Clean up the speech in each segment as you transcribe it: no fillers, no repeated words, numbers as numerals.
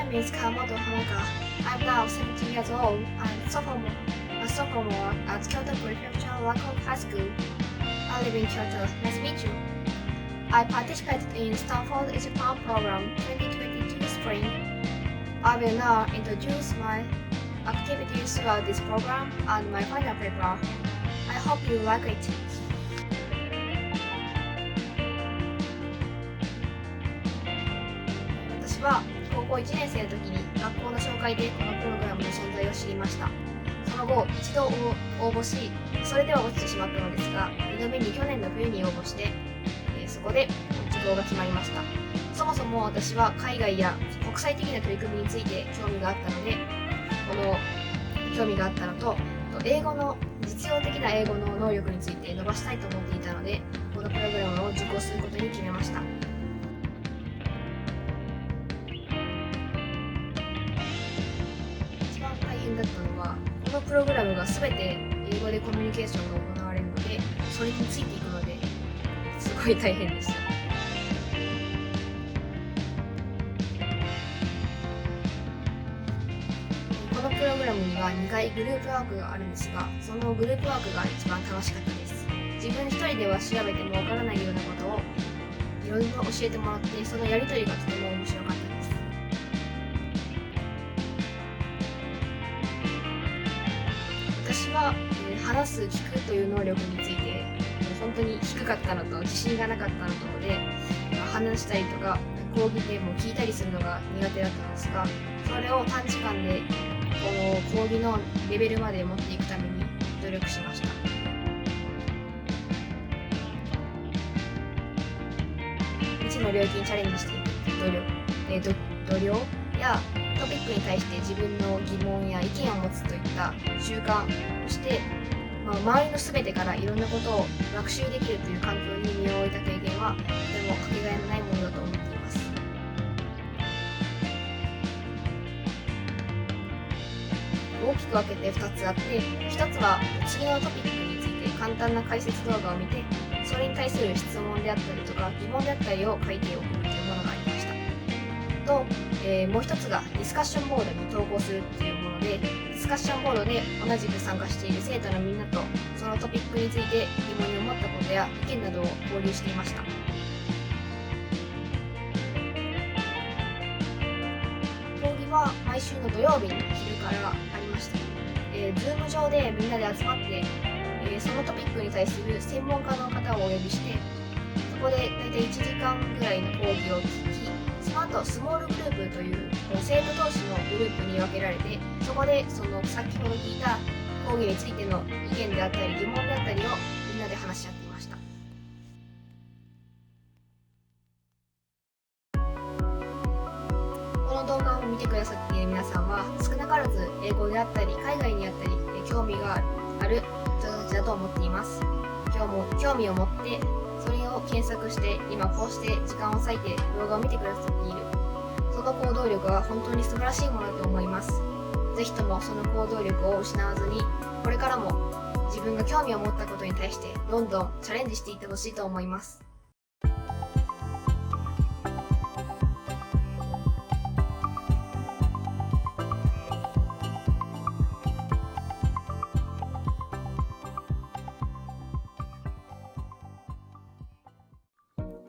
name is Kawamoto Hanaka. I'm now 17 years old and a sophomore at Kyoto Prefectural Local High School. I live in Kyoto. Nice to meet you. I participated in Stanford Japan program 2022 spring. I will now introduce my activities throughout this program and my final paper. I hope you like it. 私は高校1年生の時に学校の紹介でこのプログラムの存在を知りました。その後一度応募し、それでは落ちてしまったのですが、2度目に去年の冬に応募して、そこで受講が決まりました。そもそも私は海外や国際的な取り組みについて興味があったので、興味があったのと、実用的な英語の能力について伸ばしたいと思っていたので、このプログラムを受講することに決めました。一番大変だったのは、このプログラムが全て英語でコミュニケーションが行われるので、それについていくのですごい大変でした。このプログラムには2回グループワークがあるんですが、そのグループワークが一番楽しかったです。自分一人では調べてもわからないようなことをいろいろ教えてもらって、そのやりとりがとても面白かったです。私は、話す聞くという能力について本当に低かったのと自信がなかったのとで、話したりとか講義点も聞いたりするのが苦手だったんですが、それを短時間でこの講義のレベルまで持っていくために努力しました。未知の領域にチャレンジしていく度量やトピックに対して自分の疑問や意見を持つといった習慣をして、周りの全てからいろんなことを学習できるという環境に身を置いた経験はとてもかけがえのないものだと思っています。大きく分けて2つあって、1つは次のトピックについて簡単な解説動画を見て、それに対する質問であったりとか疑問であったりを書いておくというものがありました。と、もう1つがディスカッションボードに投稿するというもので、ディスカッションボードで同じく参加している生徒のみんなとそのトピックについて疑問に思ったことや意見などを交流していました。講義は毎週の土曜日に昼からありました。Zoom 上でみんなで集まって、そのトピックに対する専門家の方をお呼びして、そこで大体1時間ぐらいの講義を聞き、その後スモールグループという生徒同士のグループに分けられて、そこでその先ほど聞いた講義についての意見であったり疑問であったりをみんなで話し合っていました。この動画を見てくださっている皆さんは少なからず英語であったり海外にあったり興味がある人たちだと思っています。今日も興味を持ってそれを検索して今こうして時間を割いて動画を見てくださっている、その行動力は本当に素晴らしいものだと思います。ぜひともその行動力を失わずに、これからも自分が興味を持ったことに対してどんどんチャレンジしていってほしいと思います。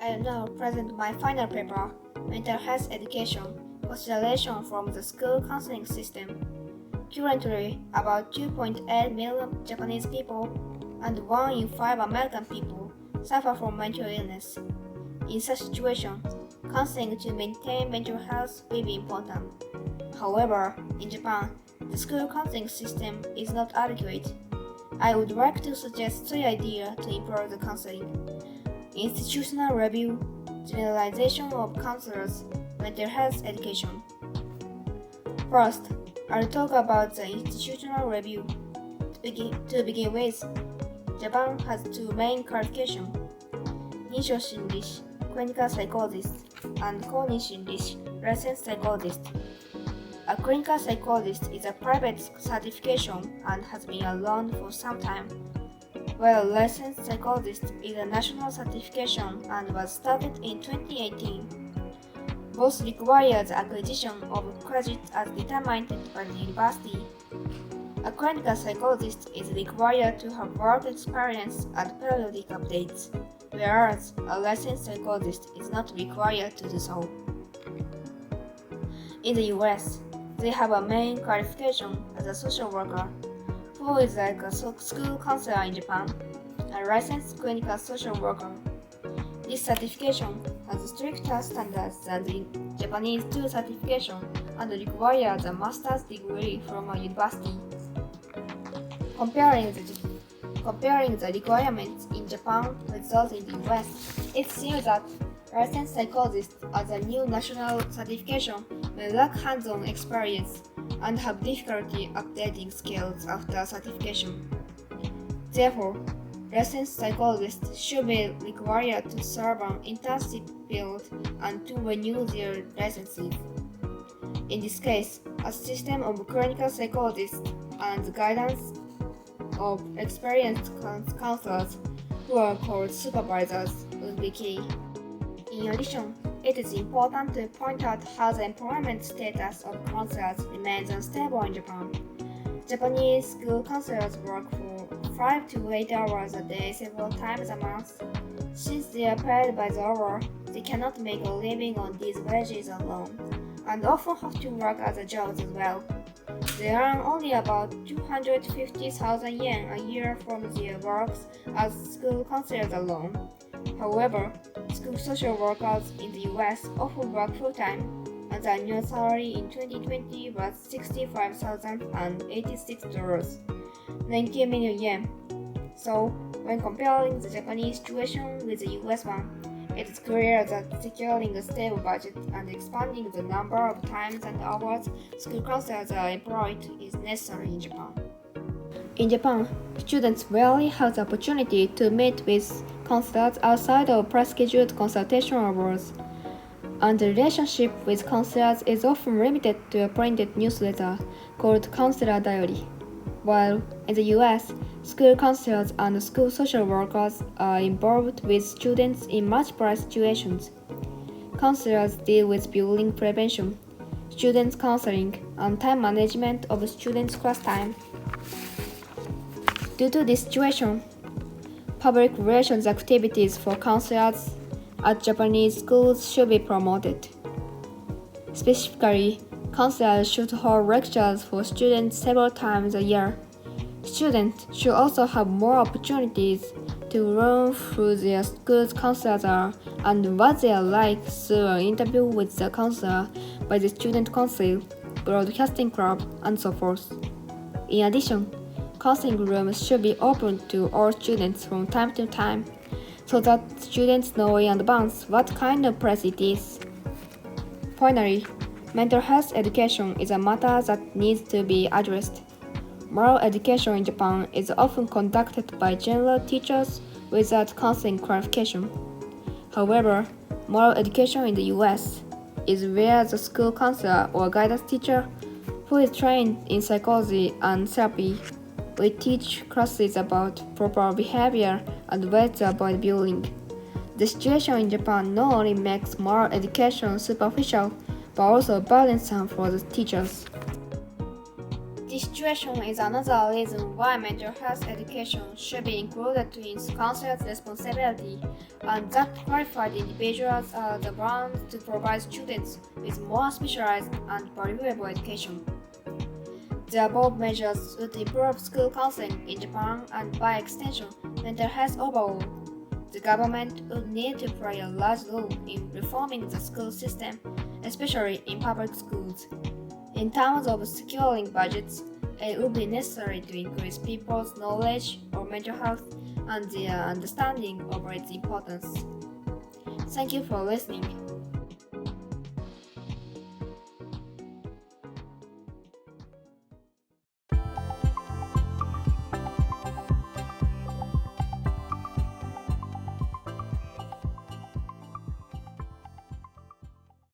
I will now present my final paper, Mental Health Education, Consideration from the School Counseling System. Currently, about 2.8 million Japanese people and 1 in 5 American people suffer from mental illness. In such situations, counseling to maintain mental health will be important. However, in Japan, the school counseling system is not adequate. I would like to suggest 3 ideas to improve the counseling. Institutional review, generalization of counselors, mental health education. First, I'll talk about the institutional review. To begin with, Japan has 2 main qualifications: 臨床心理士 clinical psychologist and 公認心理士 licensed psychologist. A clinical psychologist is a private certification and has been around for some time, while a licensed psychologist is a national certification and was started in 2018. Both require the acquisition of credits as determined by the university. A clinical psychologist is required to have work experience and periodic updates, whereas a licensed psychologist is not required to do so. In the US, they have a main qualification as a social worker, who is like a school counselor in Japan, a licensed clinical social worker. This certification has stricter standards than the Japanese II certification and requires a master's degree from a university. Comparing the requirements in Japan with those in the US, it seems that licensed psychologists as a new national certification may lack hands-on experience and have difficulty updating skills after certification. Therefore, licensed psychologists should be required to serve an internship period and to renew their licenses. In this case, a system of clinical psychologists and the guidance of experienced counselors, who are called supervisors, would be key. In addition, it is important to point out how the employment status of counselors remains unstable in Japan. Japanese school counselors work for 5 to 8 hours a day several times a month. Since they are paid by the hour, they cannot make a living on these wages alone, and often have to work other jobs as well. They earn only about 250,000 yen a year from their works as school counselors alone. However, school social workers in the US often work full-time, and the annual salary in 2020 was $65,086, 90 million yen. So, when comparing the Japanese situation with the US one, it is clear that securing a stable budget and expanding the number of times and hours school counselors are employed is necessary in Japan. In Japan, students rarely have the opportunity to meet with counselors outside of pre-scheduled consultation hours, and the relationship with counselors is often limited to a printed newsletter called Counselor Diary. While in the US, school counselors and school social workers are involved with students in multiple situations. Counselors deal with bullying prevention, student counseling, and time management of students' class time. Due to this situation, public relations activities for counselors at Japanese schools should be promoted. Specifically, counselors should hold lectures for students several times a year. Students should also have more opportunities to learn who their school's counselors are and what they are like through an interview with the counselor by the student council, broadcasting club, and so forth. In addition, counseling rooms should be open to all students from time to time, so that students know in advance what kind of place it is. Finally, mental health education is a matter that needs to be addressed. Moral education in Japan is often conducted by general teachers without counseling qualification. However, moral education in the US is where the school counselor or guidance teacher, who is trained in psychology and therapy, will teach classes about proper behavior and ways to avoid bullying. The situation in Japan not only makes moral education superficial, but also burdensome for the teachers. This situation is another reason why mental health education should be included in counselors' responsibility, and that qualified individuals are the ones to provide students with more specialized and valuable education. The above measures would improve school counseling in Japan and, by extension, mental health overall. The government would need to play a large role in reforming the school system, especially in public schools. In terms of securing budgets, it would be necessary to increase people's knowledge of mental health and their understanding of its importance. Thank you for listening.